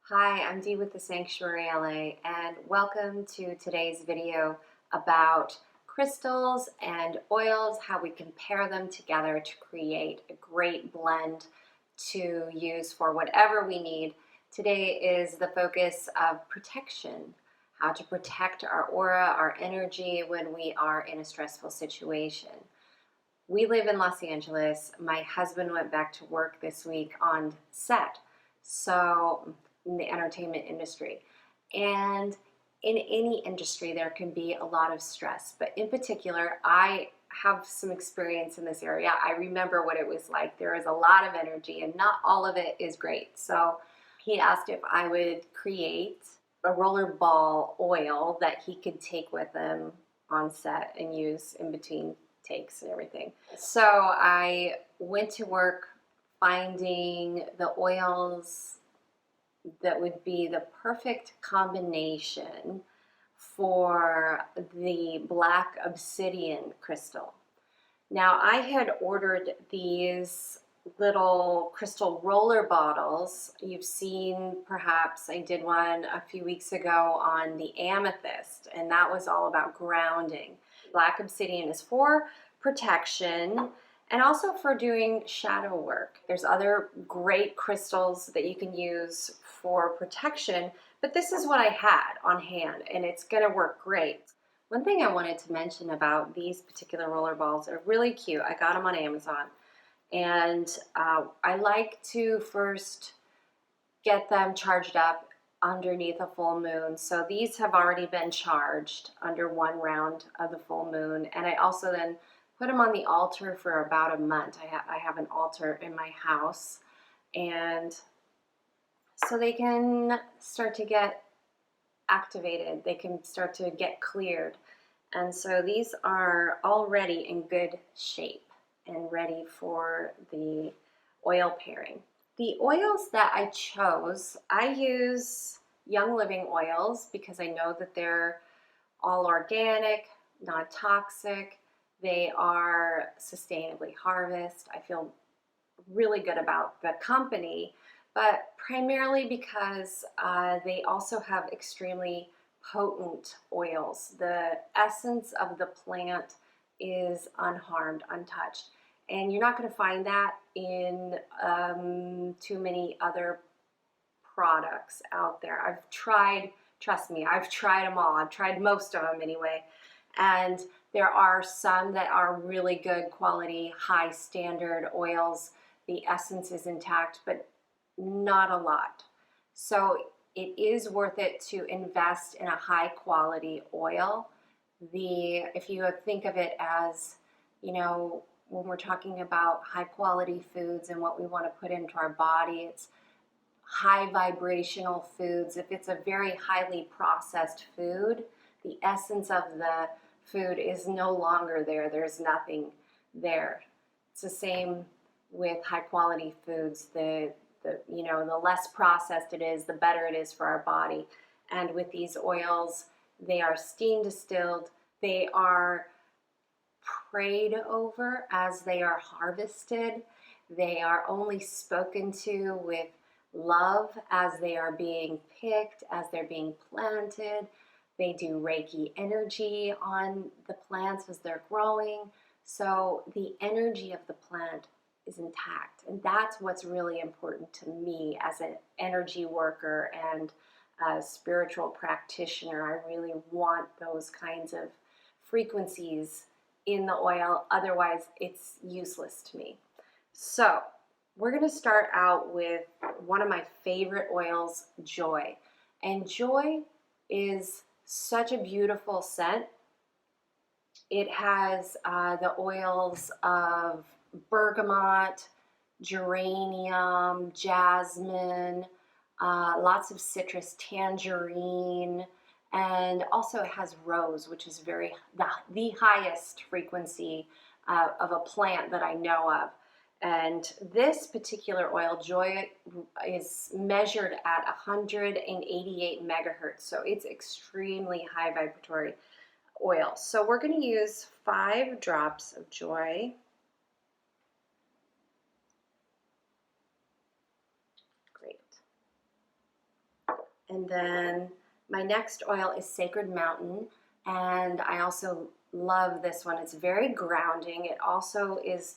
Hi, I'm Dee with the Sanctuary LA, and welcome to today's video about crystals and oils, how we can pair them together to create a great blend to use for whatever we need. Today is the focus of protection, how to protect our aura, our energy when we are in a stressful situation. We live in Los Angeles. My husband went back to work this week on set, so in the entertainment industry. And in any industry, there can be a lot of stress, but in particular, I have some experience in this area. I remember what it was like. There is a lot of energy, and not all of it is great. So he asked if I would create a roller ball oil that he could take with him on set and use in between takes and everything. So I went to work finding the oils that would be the perfect combination for the black obsidian crystal. Now, I had ordered these little crystal roller bottles. You've seen, perhaps, I did one a few weeks ago on the amethyst, and that was all about grounding. Black obsidian is for protection and also for doing shadow work. There's other great crystals that you can use for protection, but this is what I had on hand, and it's gonna work great. One thing I wanted to mention about these particular roller balls are really cute. I got them on Amazon, and I like to first get them charged up underneath a full moon. So these have already been charged under one round of the full moon, and I also then put them on the altar for about a month. I have an altar in my house, and so they can start to get activated. They can start to get cleared. And so these are already in good shape and ready for the oil pairing. The oils that I chose, I use Young Living oils because I know that they're all organic, non-toxic. They are sustainably harvested. I feel really good about the company, but primarily because they also have extremely potent oils. The essence of the plant is unharmed, untouched, and you're not going to find that in too many other products out there. I've tried, trust me, I've tried them all. I've tried most of them anyway, and there are some that are really good quality, high standard oils. The essence is intact, but not a lot. So it is worth it to invest in a high quality oil. If you think of it as, when we're talking about high quality foods and what we want to put into our body, it's high vibrational foods. If it's a very highly processed food, the essence of the food is no longer there. There's nothing there. It's the same with high quality foods. The less processed it is, the better it is for our body. And with these oils, they are steam distilled. They are prayed over as they are harvested. They are only spoken to with love as they are being picked, as they're being planted. They do Reiki energy on the plants as they're growing. So the energy of the plant is intact. And that's what's really important to me as an energy worker and a spiritual practitioner. I really want those kinds of frequencies in the oil. Otherwise, it's useless to me. So we're going to start out with one of my favorite oils, Joy. And Joy is such a beautiful scent. It has the oils of bergamot, geranium, jasmine, lots of citrus, tangerine, and also it has rose, which is the highest frequency of a plant that I know of. And this particular oil, Joy, is measured at 188 megahertz, so it's extremely high vibratory oil. So we're going to use 5 drops of Joy. Great. And then my next oil is Sacred Mountain, and I also love this one. It's very grounding. It also is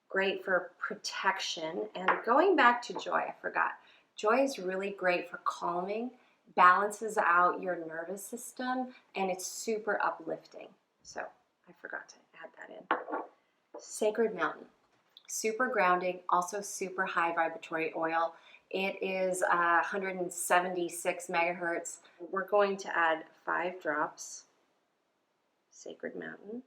great for protection. And going back to joy, I forgot. Joy is really great for calming, balances out your nervous system, and it's super uplifting. So I forgot to add that in. Sacred Mountain, super grounding, also super high vibratory oil. It is 176 megahertz. We're going to add 5 drops. Sacred Mountain.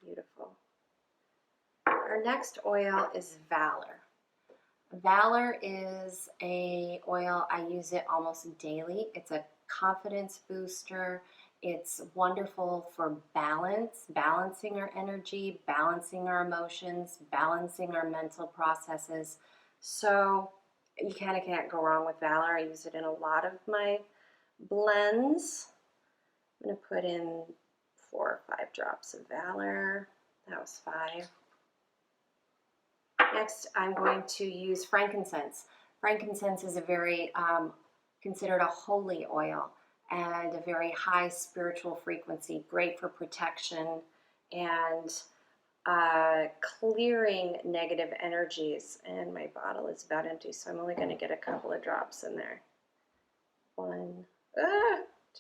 Beautiful. Our next oil is Valor. Valor is a oil, I use it almost daily. It's a confidence booster. It's wonderful for balance, balancing our energy, balancing our emotions, balancing our mental processes. So you kind of can't go wrong with Valor. I use it in a lot of my blends. I'm going to put in 4 or 5 drops of Valor. That was 5. Next, I'm going to use frankincense. Frankincense is a very considered a holy oil and a very high spiritual frequency, great for protection and clearing negative energies. And my bottle is about empty, so I'm only going to get a couple of drops in there. 1,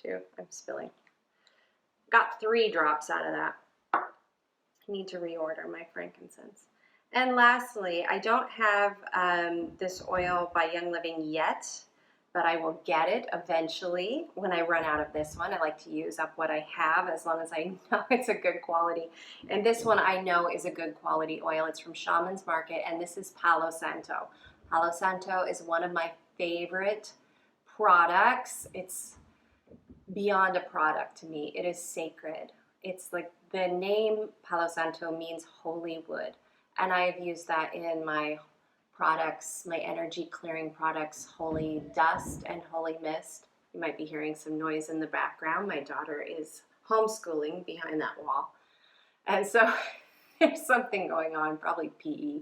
2, I'm spilling. Got 3 drops out of that. I need to reorder my frankincense. And lastly, I don't have this oil by Young Living yet, but I will get it eventually when I run out of this one. I like to use up what I have as long as I know it's a good quality. And this one I know is a good quality oil. It's from Shaman's Market, and this is Palo Santo. Palo Santo is one of my favorite products. It's beyond a product to me. It is sacred. It's like the name Palo Santo means holy wood. And I have used that in my products, my energy clearing products, Holy Dust and Holy Mist. You might be hearing some noise in the background. My daughter is homeschooling behind that wall. And so there's something going on, probably PE.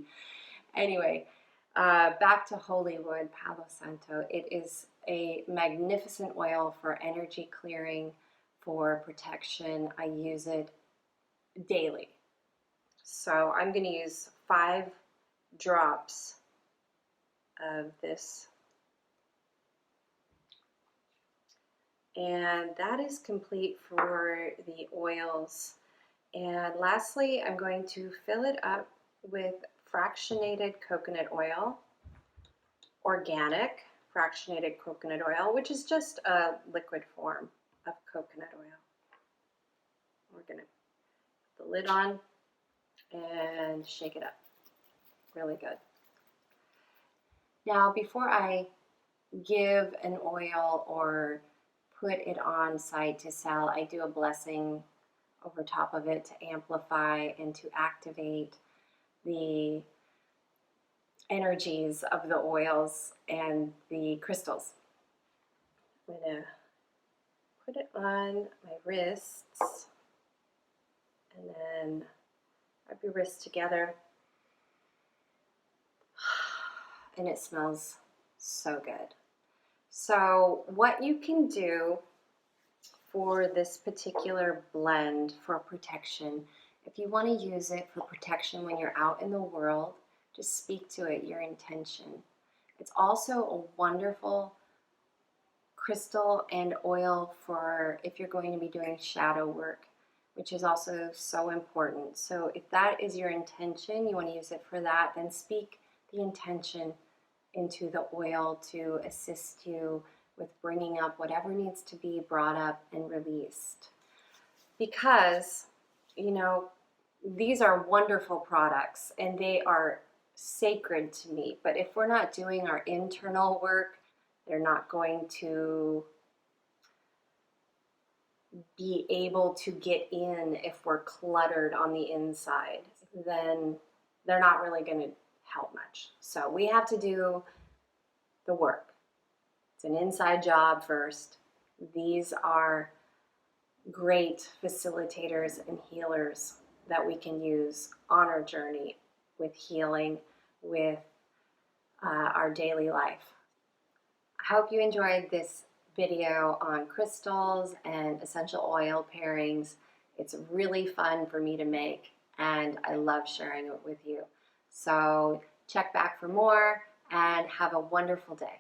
Anyway, back to Holy Wood, Palo Santo. It is a magnificent oil for energy clearing, for protection. I use it daily. So I'm going to use 5 drops of this. And that is complete for the oils. And lastly, I'm going to fill it up with fractionated coconut oil, organic fractionated coconut oil, which is just a liquid form of coconut oil. We're going to put the lid on and shake it up. Really good. Now, before I give an oil or put it on site to sell, I do a blessing over top of it to amplify and to activate the energies of the oils and the crystals. I'm going to put it on my wrists and then rub your wrists together, and it smells so good. So what you can do for this particular blend for protection, if you want to use it for protection when you're out in the world, just speak to it, your intention. It's also a wonderful crystal and oil for if you're going to be doing shadow work, which is also so important. So if that is your intention, you want to use it for that, then speak the intention into the oil to assist you with bringing up whatever needs to be brought up and released. Because, you know, these are wonderful products and they are sacred to me. But if we're not doing our internal work, they're not going to be able to get in if we're cluttered on the inside. Then they're not really going to help much. So we have to do the work. It's an inside job first. These are great facilitators and healers that we can use on our journey with healing, with our daily life. I hope you enjoyed this video on crystals and essential oil pairings. It's really fun for me to make, and I love sharing it with you. So check back for more and have a wonderful day.